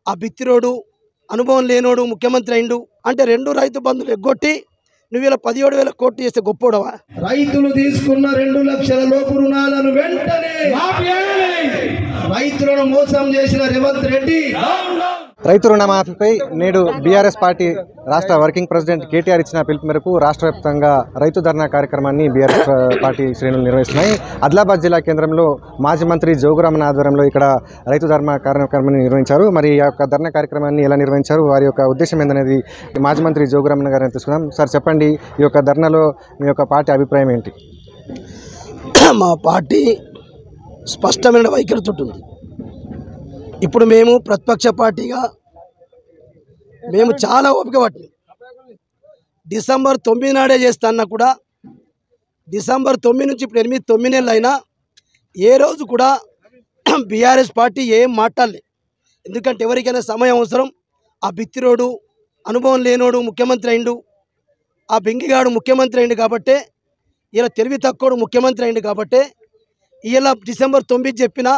ఆ బిత్తిరోడు అనుభవం లేనోడు ముఖ్యమంత్రి అయిండు అంటే రెండు రైతు బంధులు ఎగ్గొట్టి నువ్వు ఇలా 17,000 కోట్లు చేస్తే గొప్పోడవా? రైతులు తీసుకున్న 2 లక్షల లోపు రుణాలను వెంటనే రైతులను మోసం చేసిన రేవంత్ రెడ్డి రైతు రుణమాఫీపై నేడు బీఆర్ఎస్ పార్టీ రాష్ట్ర వర్కింగ్ ప్రెసిడెంట్ కేటీఆర్ ఇచ్చిన పిలుపు మేరకు రాష్ట్ర వ్యాప్తంగా రైతు ధర్నా కార్యక్రమాన్ని బీఆర్ఎస్ పార్టీ శ్రేణులు నిర్వహిస్తున్నాయి. ఆదిలాబాద్ జిల్లా కేంద్రంలో మాజీ మంత్రి జోగురామన్ ఆధ్వర్యంలో ఇక్కడ రైతు ధర్నా కార్యక్రమాన్ని నిర్వహించారు. మరి ఈ యొక్క ధర్నా కార్యక్రమాన్ని ఎలా నిర్వహించారు, వారి యొక్క ఉద్దేశం ఏందనేది మాజీ మంత్రి జోగురామన్ గారిని తెలుసుకుందాం. సార్ చెప్పండి, ఈ యొక్క ధర్నాలో మీ యొక్క పార్టీ అభిప్రాయం ఏంటి? మా పార్టీ స్పష్టమైన వైఖరితో ఉంటుంది. ఇప్పుడు మేము ప్రతిపక్ష పార్టీగా మేము చాలా ఓపిక పట్టినాం. డిసెంబర్ 9 నాడే చేస్తాన్నా కూడా డిసెంబర్ 9 నుంచి ఇప్పుడు 9 నెలలు అయినా ఏ రోజు కూడా బీఆర్ఎస్ పార్టీ ఏం మాట్లాడలే. ఎందుకంటే ఎవరికైనా సమయం అవసరం. ఆ బిత్తిరోడు అనుభవం లేనోడు ముఖ్యమంత్రి అయిండు, ఆ బెంగిగాడు ముఖ్యమంత్రి అయిండు కాబట్టే, ఇలా తెలివి తక్కువడు ముఖ్యమంత్రి అయిండు కాబట్టే ఇలా డిసెంబర్ 9 చెప్పినా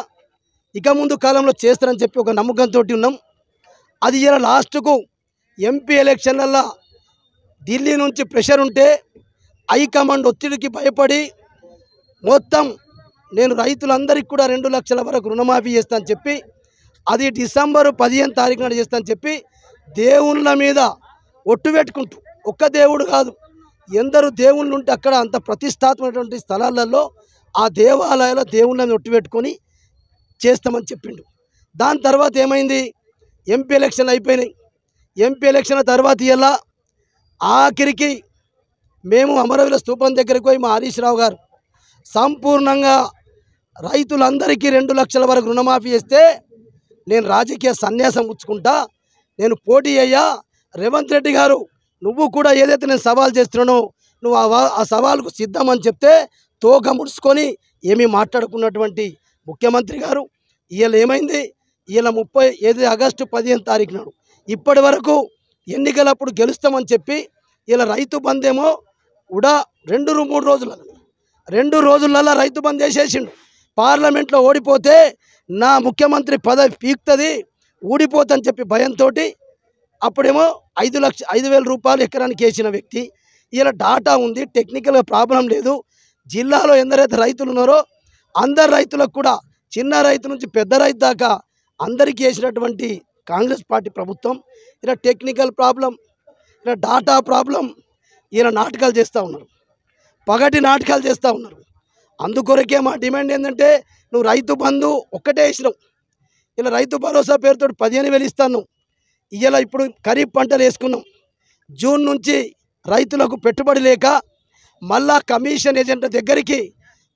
ఇక ముందు కాలంలో చేస్తారని చెప్పి ఒక నమ్మకంతో ఉన్నాం. అది ఇలా లాస్ట్కు ఎంపీ ఎలక్షన్లలో ఢిల్లీ నుంచి ప్రెషర్ ఉంటే హైకమాండ్ ఒత్తిడికి భయపడి మొత్తం నేను రైతులందరికీ కూడా 2 లక్షల వరకు రుణమాఫీ చేస్తానని చెప్పి అది డిసెంబర్ 15 తారీఖు నాడు చేస్తానని చెప్పి దేవుళ్ళ మీద ఒట్టు పెట్టుకుంటూ, ఒక్క దేవుడు కాదు ఎందరు దేవుళ్ళు ఉంటే అక్కడ అంత ప్రతిష్టాత్మకమైనటువంటి స్థలాలలో ఆ దేవాలయాల్లో దేవుళ్ళని ఒట్టు పెట్టుకొని చేస్తామని చెప్పిండు. దాని తర్వాత ఏమైంది? ఎంపీ ఎలక్షన్లు అయిపోయినాయి. ఎంపీ ఎలక్షన్ల తర్వాత ఇలా ఆఖరికి మేము అమరవీరుల స్తూపం దగ్గరికి పోయి మా హరీష్ రావు గారు సంపూర్ణంగా రైతులందరికీ 2 లక్షల వరకు రుణమాఫీ చేస్తే నేను రాజకీయ సన్యాసం పుచ్చుకుంటా, నేను పోటీ అయ్యా, రేవంత్ రెడ్డి గారు నువ్వు కూడా ఏదైతే నేను సవాల్ చేస్తున్నానో నువ్వు ఆ సవాల్కు సిద్ధమని చెప్తే తోక ముడుచుకొని ఏమీ మాట్లాడుకున్నటువంటి ముఖ్యమంత్రి గారు ఇవాళ ఏమైంది? ఇవాళ ఆగస్టు 15 తారీఖు నాడు ఇప్పటి వరకు ఎన్నికలప్పుడు గెలుస్తామని చెప్పి ఇలా రైతు బంధేమో కూడా 2-3 రోజులలో రైతు బంద్ చేసేసిండు. పార్లమెంట్లో ఓడిపోతే నా ముఖ్యమంత్రి పదవి పీక్తుంది, ఊడిపోతుందని చెప్పి భయంతో అప్పుడేమో 5,000 రూపాయలు ఎకరానికి వేసిన వ్యక్తి ఇలా డాటా ఉంది, టెక్నికల్గా ప్రాబ్లం లేదు. జిల్లాలో ఎందరైతే రైతులు ఉన్నారో అందరు రైతులకు కూడా చిన్న రైతు నుంచి పెద్ద రైతు దాకా అందరికీ వేసినటువంటి కాంగ్రెస్ పార్టీ ప్రభుత్వం ఇలా టెక్నికల్ ప్రాబ్లం, ఇలా డాటా ప్రాబ్లం, ఇలా నాటకాలు చేస్తూ ఉన్నారు, పగటి నాటకాలు చేస్తూ ఉన్నారు. అందుకొరకే మా డిమాండ్ ఏంటంటే నువ్వు రైతు బంధు ఒక్కటే వేసినావు, ఇలా రైతు భరోసా పేరుతో 15,000 ఇస్తాను. ఇలా ఇప్పుడు ఖరీఫ్ పంటలు వేసుకున్నాం. జూన్ నుంచి రైతులకు పెట్టుబడి లేక మళ్ళా కమిషన్ ఏజెంట్ల దగ్గరికి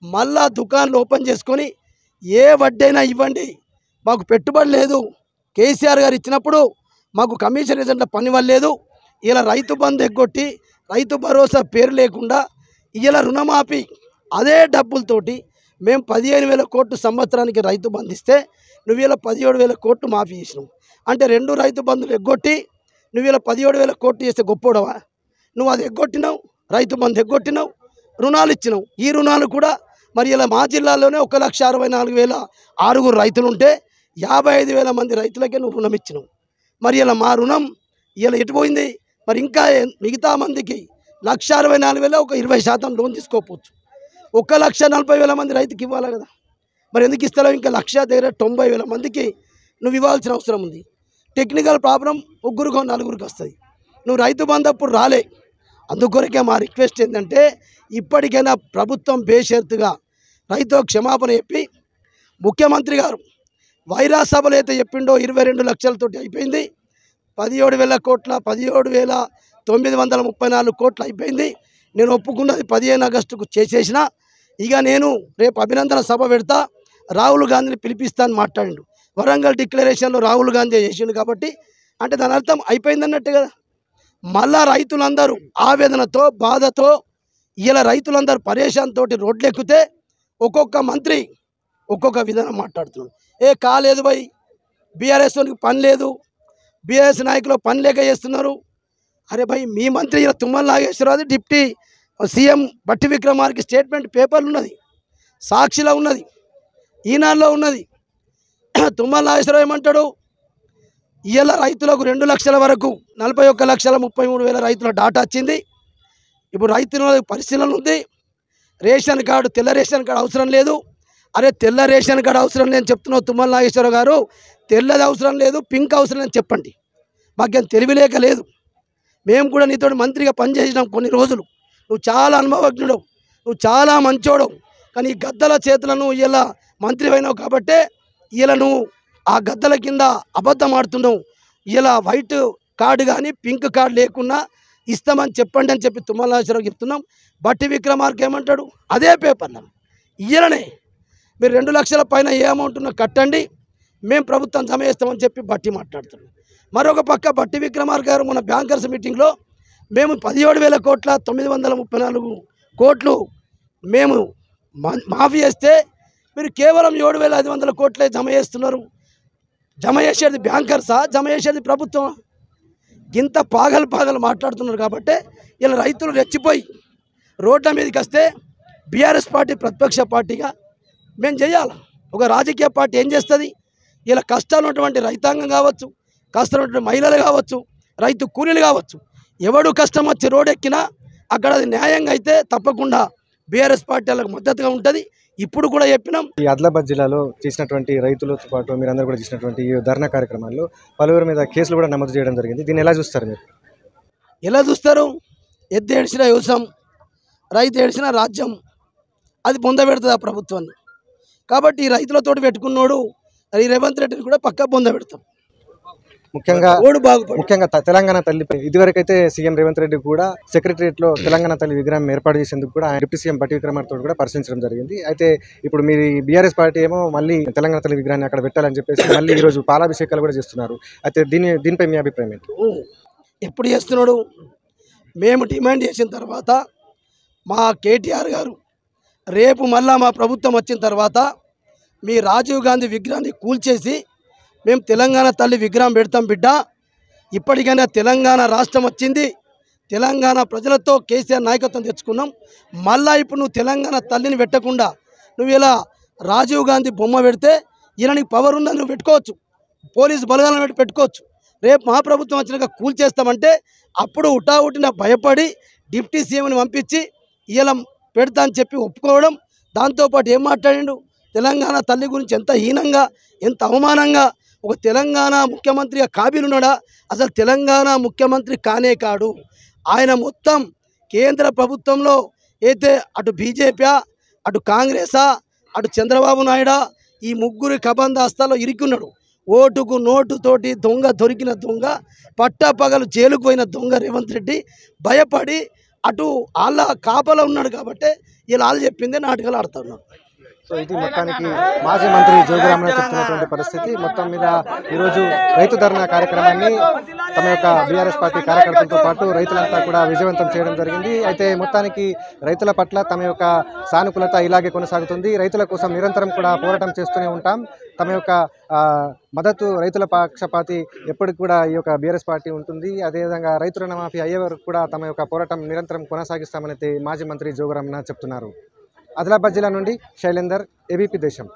మళ్ళా దుకాణాలు ఓపెన్ చేసుకొని ఏ వడ్డైనా ఇవ్వండి, మాకు పెట్టుబడి లేదు, కేసీఆర్ గారు ఇచ్చినప్పుడు మాకు కమిషన్ ఏజెంట్ల పని వల్లేదు, ఇలా రైతు బంధు ఎగ్గొట్టి రైతు భరోసా పేరు లేకుండా ఇలా రుణమాఫీ అదే డబ్బులతోటి మేము 15,000 కోట్లు సంవత్సరానికి రైతు బంధు ఇస్తే నువ్వు ఇలా 17,000 కోట్లు మాఫీ చేసినావు. అంటే 2 రైతు బంధులు ఎగ్గొట్టి నువ్వు ఇలా 17,000 కోట్లు చేస్తే గొప్పోడవా? నువ్వు అది ఎగ్గొట్టినావు, రైతు బంధు ఎగ్గొట్టినావు, రుణాలు ఇచ్చినావు. ఈ రుణాలు కూడా మరి ఇలా మా జిల్లాలోనే 1,64,006 రైతులు ఉంటే 55,000 మంది రైతులకే నువ్వు రుణం ఇచ్చినావు. మరి ఇలా మా రుణం ఇలా ఎటుపోయింది? మరి ఇంకా మిగతా మందికి 1,64,000 ఒక 20% లోన్ తీసుకోకపోవచ్చు. 1,40,000 మంది రైతుకి ఇవ్వాలి కదా. మరి ఎందుకు ఇస్తావు? ఇంకా 1,90,000 మందికి నువ్వు ఇవ్వాల్సిన అవసరం ఉంది. టెక్నికల్ ప్రాబ్లం 3-4 వస్తుంది. నువ్వు రైతు బంధు అప్పుడు రాలే. అందుకొరకే మా రిక్వెస్ట్ ఏంటంటే ఇప్పటికైనా ప్రభుత్వం బేషరతుగా రైతు క్షమాపణ చెప్పి ముఖ్యమంత్రి గారు వైరా సభలు అయితే చెప్పిండో 22 లక్షలతోటి అయిపోయింది, 17,000 కోట్ల 17,934 కోట్లు అయిపోయింది. నేను ఒప్పుకున్నది 15 ఆగస్టుకు చేసేసిన. ఇక నేను రేపు అభినందన సభ పెడతా, రాహుల్ గాంధీని పిలిపిస్తాను మాట్లాడిండు. వరంగల్ డిక్లరేషన్లో రాహుల్ గాంధీ చేసిండు కాబట్టి అంటే దాని అర్థం అయిపోయిందన్నట్టే కదా. మళ్ళా రైతులందరూ ఆవేదనతో బాధతో ఇలా రైతులందరూ పరేషాన్ తోటి రోడ్లు ఎక్కితే ఒక్కొక్క మంత్రి ఒక్కొక్క విధానం మాట్లాడుతున్నాడు. కాలేదు భయ్, బీఆర్ఎస్ పని లేదు, బీఆర్ఎస్ నాయకులు పని లేక చేస్తున్నారు. అరే భయ్, మీ మంత్రి ఇలా తుమ్మల నాగేశ్వరరావు డిప్టీ సీఎం బట్టి విక్రమార్క స్టేట్మెంట్ పేపర్లు ఉన్నది, సాక్షిలో ఉన్నది, ఈనాడులో ఉన్నది. తుమ్మల నాగేశ్వరరావు ఏమంటాడు? ఇవాళ రైతులకు 2 లక్షల వరకు 41,33,000 రైతుల డాటా వచ్చింది. ఇప్పుడు రైతుల పరిశీలన ఉంది. రేషన్ కార్డు, తెల్ల రేషన్ కార్డు అవసరం లేదు. అరే తెల్ల రేషన్ కార్డు అవసరం లేదని చెప్తున్నావు తుమ్మల నాగేశ్వరరావు గారు. తెల్లది అవసరం లేదు, పింక్ అవసరం లేదని చెప్పండి. మాకేం తెలివిలేక లేదు. మేము కూడా నీతో మంత్రిగా పనిచేసినాం కొన్ని రోజులు. నువ్వు చాలా అనుభవజ్ఞుడు, నువ్వు చాలా మంచోడవు. కానీ ఈ గద్దల చేతులను ఇలా మంత్రి అయినావు కాబట్టే ఇలా నువ్వు ఆ గద్దల కింద అబద్ధం ఆడుతున్నావు. ఇలా వైట్ కార్డు కానీ పింక్ కార్డు లేకున్నా ఇస్తామని చెప్పండి అని చెప్పి తుమ్మల నాగేశ్వరరావు చెప్తున్నాం. బట్టి విక్రమార్క ఏమంటాడు, అదే పేపర్లో ఇయ్యలనే మీరు 2 లక్షల పైన ఏ అమౌంట్ ఉన్నా కట్టండి, మేము ప్రభుత్వం జమ చేస్తామని చెప్పి బట్టి మాట్లాడుతున్నాం. మరొక పక్క బట్టి విక్రమార్క గారు మన బ్యాంకర్స్ మీటింగ్లో మేము 17,934 కోట్లు మేము మాఫీ చేస్తే మీరు కేవలం 7,500 కోట్లే జమ చేస్తున్నారు. జమ చేసేది బ్యాంకర్సా, జమ చేసేది ప్రభుత్వం? ఇంత పాగలు మాట్లాడుతున్నారు కాబట్టి ఇలా రైతులు రెచ్చిపోయి రోడ్ల మీదకి వస్తే బీఆర్ఎస్ పార్టీ ప్రతిపక్ష పార్టీగా మేము చేయాలి. ఒక రాజకీయ పార్టీ ఏం చేస్తుంది? ఇలా కష్టాలు ఉన్నటువంటి రైతాంగం కావచ్చు, కష్టాలు ఉన్నటువంటి మహిళలు కావచ్చు, రైతు కూలీలు కావచ్చు, ఎవడు కష్టం వచ్చి రోడ్ ఎక్కినా అక్కడ అది న్యాయంగా అయితే తప్పకుండా బీఆర్ఎస్ పార్టీ వాళ్ళకి మద్దతుగా ఉంటుంది. ఇప్పుడు కూడా చెప్పినాం. ఈ ఆదిలాబాద్ జిల్లాలో చేసినటువంటి రైతులతో పాటు మీరందరూ కూడా చేసినటువంటి ఈ ధర్నా కార్యక్రమాల్లో పలువురి మీద కేసులు కూడా నమోదు చేయడం జరిగింది. దీన్ని ఎలా చూస్తారు మీరు? ఎలా చూస్తారు? ఎద్దు ఏడ్చిన వ్యవసాయం, రైతు ఏడ్చిన రాజ్యం, అది పొందబెడుతుంది ఆ ప్రభుత్వాన్ని. కాబట్టి ఈ రైతులతోటి పెట్టుకున్నాడు ఈ రేవంత్ రెడ్డిని కూడా పక్కా పొందబెడతాం. ముఖ్యంగా తెలంగాణ తల్లిపై ఇదివరకైతే సీఎం రేవంత్ రెడ్డి కూడా సెక్రటరియట్లో తెలంగాణ తల్లి విగ్రహం ఏర్పాటు చేసేందుకు కూడా డిప్యూటీ సీఎం బట్టి విక్రమార్కతో కూడా పరిశీలించడం జరిగింది. అయితే ఇప్పుడు మీరు బీఆర్ఎస్ పార్టీ ఏమో మళ్ళీ తెలంగాణ తల్లి విగ్రహాన్ని అక్కడ పెట్టాలని చెప్పేసి మళ్ళీ ఈరోజు పాలాభిషేకాలు కూడా చేస్తున్నారు. అయితే దీనిపై మీ అభిప్రాయం ఏంటి? ఎప్పుడు చేస్తున్నాడు? మేము డిమాండ్ చేసిన తర్వాత మా కేటీఆర్ గారు రేపు మళ్ళా మా ప్రభుత్వం వచ్చిన తర్వాత మీ రాజీవ్ గాంధీ విగ్రహాన్ని కూల్చేసి మేము తెలంగాణ తల్లి విగ్రహం పెడతాం బిడ్డ. ఇప్పటికైనా తెలంగాణ రాష్ట్రం వచ్చింది, తెలంగాణ ప్రజలతో కేసీఆర్ నాయకత్వం తెచ్చుకున్నాం. మళ్ళా ఇప్పుడు నువ్వు తెలంగాణ తల్లిని పెట్టకుండా నువ్వు ఇలా రాజీవ్ గాంధీ బొమ్మ పెడితే ఇలా నీకు పవర్ ఉందని నువ్వు పెట్టుకోవచ్చు, పోలీసు బలగాలను పెట్టుకోవచ్చు. రేపు మా ప్రభుత్వం వచ్చినాక కూల్చేస్తామంటే అప్పుడు ఉటావుటిన భయపడి డిప్యూటీ సీఎంని పంపించి ఇలా పెడతా అని చెప్పి ఒప్పుకోవడం. దాంతోపాటు ఏం మాట్లాడిండు? తెలంగాణ తల్లి గురించి ఎంత హీనంగా, ఎంత అవమానంగా. ఒక తెలంగాణ ముఖ్యమంత్రిగా కాబీలున్నాడా? అసలు తెలంగాణ ముఖ్యమంత్రి కానే కాడు. ఆయన మొత్తం కేంద్ర ప్రభుత్వంలో అయితే అటు బీజేపీ, అటు కాంగ్రెసా, అటు చంద్రబాబు నాయుడా, ఈ ముగ్గురి కబందాస్తాలో ఇరుక్కున్నాడు. ఓటుకు నోటుతోటి దొంగ దొరికిన దొంగ, పట్టపగలు జైలుకు పోయిన దొంగ రేవంత్ రెడ్డి భయపడి అటు వాళ్ళ కాపలా ఉన్నాడు. కాబట్టి వీళ్ళు వాళ్ళు చెప్పిందే నాటకాలు ఆడుతున్నారు. సో ఇది మొత్తానికి మాజీ మంత్రి జోగురామన్ చెప్తున్నటువంటి పరిస్థితి. మొత్తం మీద ఈరోజు రైతు ధర్నా కార్యక్రమాన్ని తమ యొక్క బీఆర్ఎస్ పార్టీ కార్యకర్తలతో పాటు రైతులంతా కూడా విజయవంతం చేయడం జరిగింది. అయితే మొత్తానికి రైతుల పట్ల తమ యొక్క సానుకూలత ఇలాగే కొనసాగుతుంది. రైతుల కోసం నిరంతరం కూడా పోరాటం చేస్తూనే ఉంటాం. తమ యొక్క మద్దతు రైతుల పక్షపాతి ఎప్పటికి కూడా ఈ యొక్క బీఆర్ఎస్ పార్టీ ఉంటుంది. అదేవిధంగా రైతు రుణమాఫీ అయ్యే వరకు కూడా తమ యొక్క పోరాటం నిరంతరం కొనసాగిస్తామని మాజీ మంత్రి జోగురామన్ చెప్తున్నారు. ఆదిలాబాద్ జిల్లా నుండి శైలేందర్, ఏబీపీ దేశం.